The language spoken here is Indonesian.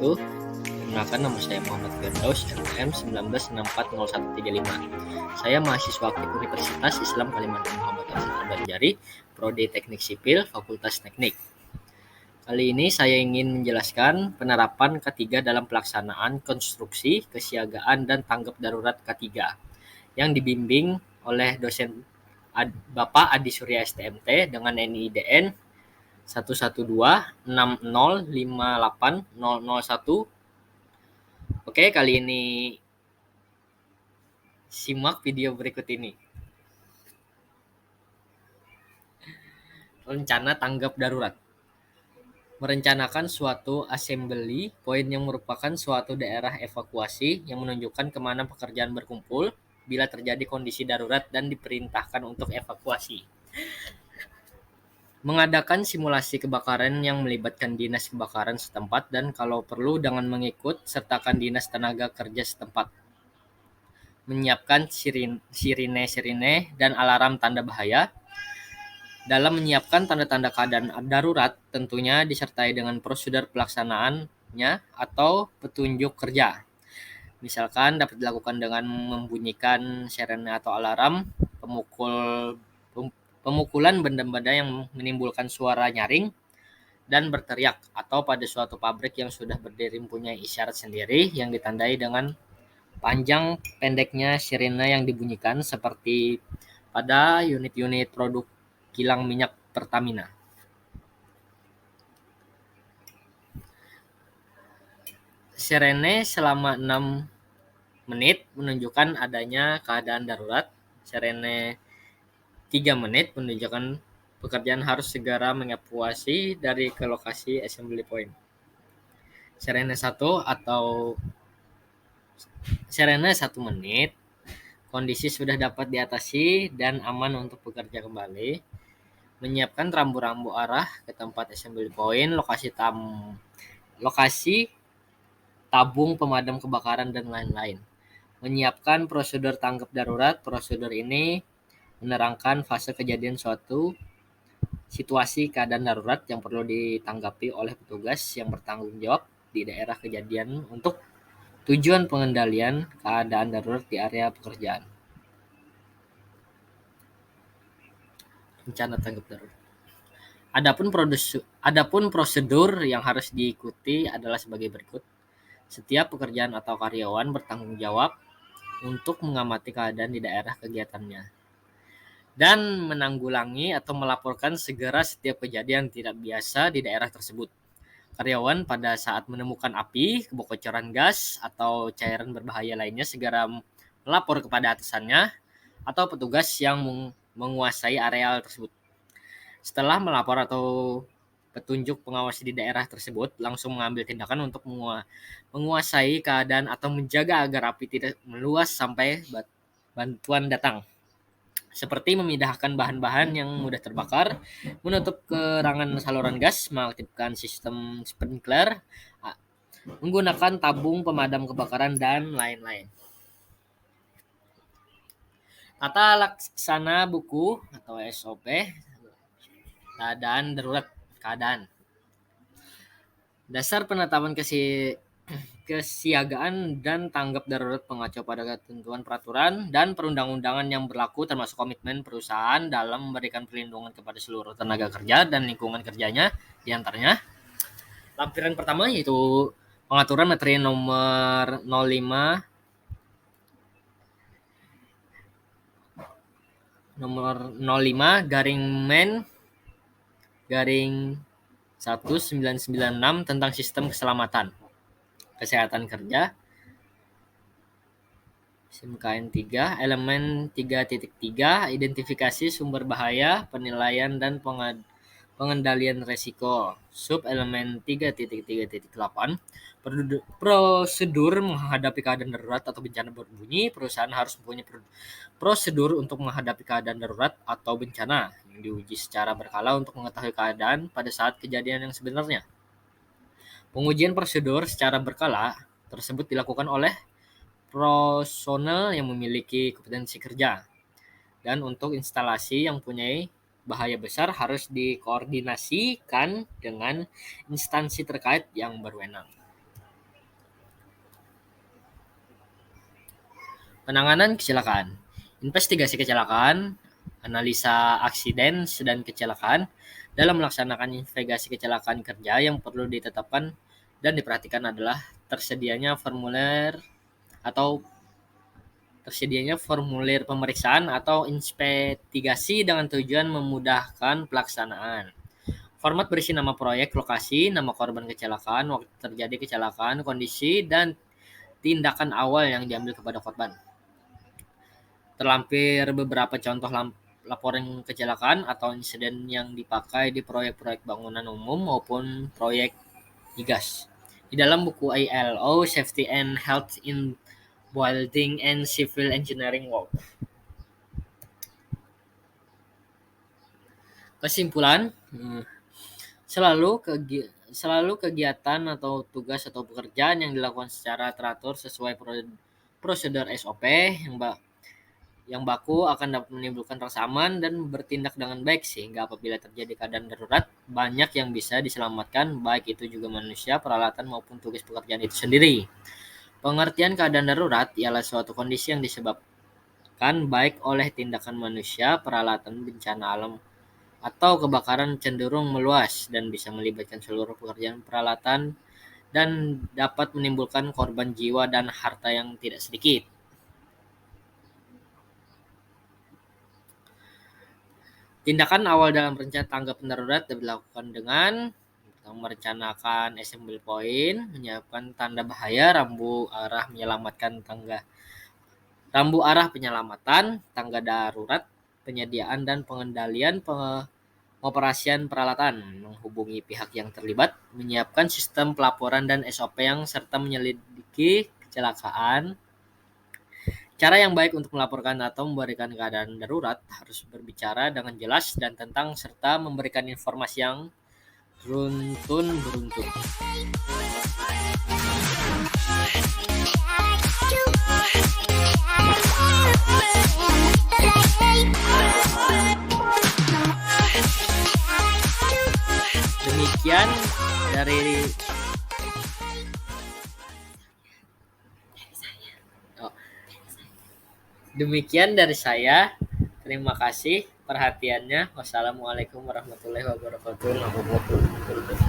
wabarakatuh. Perkenalkan, nama saya Muhammad Firdaus, NPM 19640135. Saya mahasiswa aktif Universitas Islam Kalimantan Muhammad Arsyad Banjari, Prodi Teknik Sipil, Fakultas Teknik. Kali ini saya ingin menjelaskan penerapan K3 dalam pelaksanaan konstruksi, kesiagaan, dan tanggap darurat K3 yang dibimbing oleh dosen Bapak Adi Surya STMT dengan NIDN 11260580001. Oke, kali ini simak video berikut ini. Rencana tanggap darurat. Merencanakan suatu assembly point yang merupakan suatu daerah evakuasi yang menunjukkan kemana pekerjaan berkumpul bila terjadi kondisi darurat dan diperintahkan untuk evakuasi. Mengadakan simulasi kebakaran yang melibatkan dinas kebakaran setempat dan kalau perlu dengan mengikut sertakan dinas tenaga kerja setempat. Menyiapkan sirine dan alarm tanda bahaya. Dalam menyiapkan tanda-tanda keadaan darurat tentunya disertai dengan prosedur pelaksanaannya atau petunjuk kerja. Misalkan dapat dilakukan dengan membunyikan sirene atau alarm, pemukulan benda-benda yang menimbulkan suara nyaring, dan berteriak, atau pada suatu pabrik yang sudah berdiri mempunyai isyarat sendiri yang ditandai dengan panjang pendeknya sirene yang dibunyikan seperti pada unit-unit produk kilang minyak Pertamina. Sirene selama 6 menit menunjukkan adanya keadaan darurat. Sirene 3 menit menunjukkan pekerjaan harus segera mengevakuasi dari ke lokasi assembly point. Sirene 1 menit, kondisi sudah dapat diatasi dan aman untuk bekerja kembali. Menyiapkan rambu-rambu arah ke tempat assembly point, lokasi tabung pemadam kebakaran, dan lain-lain. Menyiapkan prosedur tanggap darurat. Prosedur ini menerangkan fase kejadian suatu situasi keadaan darurat yang perlu ditanggapi oleh petugas yang bertanggung jawab di daerah kejadian untuk tujuan pengendalian keadaan darurat di area pekerjaan. Rencana tanggap darurat. Adapun prosedur yang harus diikuti adalah sebagai berikut. Setiap pekerjaan atau karyawan bertanggung jawab untuk mengamati keadaan di daerah kegiatannya dan menanggulangi atau melaporkan segera setiap kejadian tidak biasa di daerah tersebut. Karyawan pada saat menemukan api, kebocoran gas, atau cairan berbahaya lainnya segera melapor kepada atasannya atau petugas yang menguasai areal tersebut. Setelah melapor atau petunjuk pengawas di daerah tersebut, langsung mengambil tindakan untuk menguasai keadaan atau menjaga agar api tidak meluas sampai bantuan datang. Seperti memindahkan bahan-bahan yang mudah terbakar, menutup kerangan saluran gas, mengaktifkan sistem sprinkler, menggunakan tabung pemadam kebakaran, dan lain-lain. Tata laksana buku atau SOP keadaan darurat. Dasar penetapan kesiagaan dan tanggap darurat mengacu pada ketentuan peraturan dan perundang-undangan yang berlaku, termasuk komitmen perusahaan dalam memberikan perlindungan kepada seluruh tenaga kerja dan lingkungan kerjanya. Di antaranya lampiran pertama yaitu pengaturan materi nomor 05/1996 tentang sistem keselamatan kesehatan kerja, SIMKN 3, elemen 3.3, identifikasi sumber bahaya, penilaian dan pengendalian resiko. Sub elemen 3.3.8, prosedur menghadapi keadaan darurat atau bencana berbunyi. Perusahaan harus mempunyai prosedur untuk menghadapi keadaan darurat atau bencana yang diuji secara berkala untuk mengetahui keadaan pada saat kejadian yang sebenarnya. Pengujian prosedur secara berkala tersebut dilakukan oleh personel yang memiliki kompetensi kerja, dan untuk instalasi yang mempunyai bahaya besar harus dikoordinasikan dengan instansi terkait yang berwenang. Penanganan kecelakaan. Investigasi kecelakaan, analisa aksiden dan kecelakaan. Dalam melaksanakan investigasi kecelakaan kerja yang perlu ditetapkan dan diperhatikan adalah atau tersedianya formulir pemeriksaan atau investigasi dengan tujuan memudahkan pelaksanaan. Format berisi nama proyek, lokasi, nama korban kecelakaan, waktu terjadi kecelakaan, kondisi, dan tindakan awal yang diambil kepada korban. Terlampir beberapa contoh laporan kecelakaan atau insiden yang dipakai di proyek-proyek bangunan umum maupun proyek migas. Di dalam buku ILO Safety and Health in Building and Civil Engineering Work. Kesimpulan, selalu kegiatan atau tugas atau pekerjaan yang dilakukan secara teratur sesuai prosedur SOP yang baku akan dapat menimbulkan rasa aman dan bertindak dengan baik, sehingga apabila terjadi keadaan darurat banyak yang bisa diselamatkan, baik itu juga manusia, peralatan maupun tugas pekerjaan itu sendiri. Pengertian keadaan darurat ialah suatu kondisi yang disebabkan baik oleh tindakan manusia, peralatan, bencana alam, atau kebakaran cenderung meluas dan bisa melibatkan seluruh pekerjaan peralatan dan dapat menimbulkan korban jiwa dan harta yang tidak sedikit. Tindakan awal dalam perencanaan tanggap darurat dilakukan dengan merencanakan assembly point, menyiapkan tanda bahaya, rambu arah penyelamatan, tangga darurat, penyediaan dan pengendalian pengoperasian peralatan, menghubungi pihak yang terlibat, menyiapkan sistem pelaporan dan SOP yang serta menyelidiki kecelakaan. Cara yang baik untuk melaporkan atau memberikan keadaan darurat harus berbicara dengan jelas dan tentang serta memberikan informasi yang beruntun. Demikian dari Demikian dari saya. Terima kasih perhatiannya. Wassalamualaikum warahmatullahi wabarakatuh.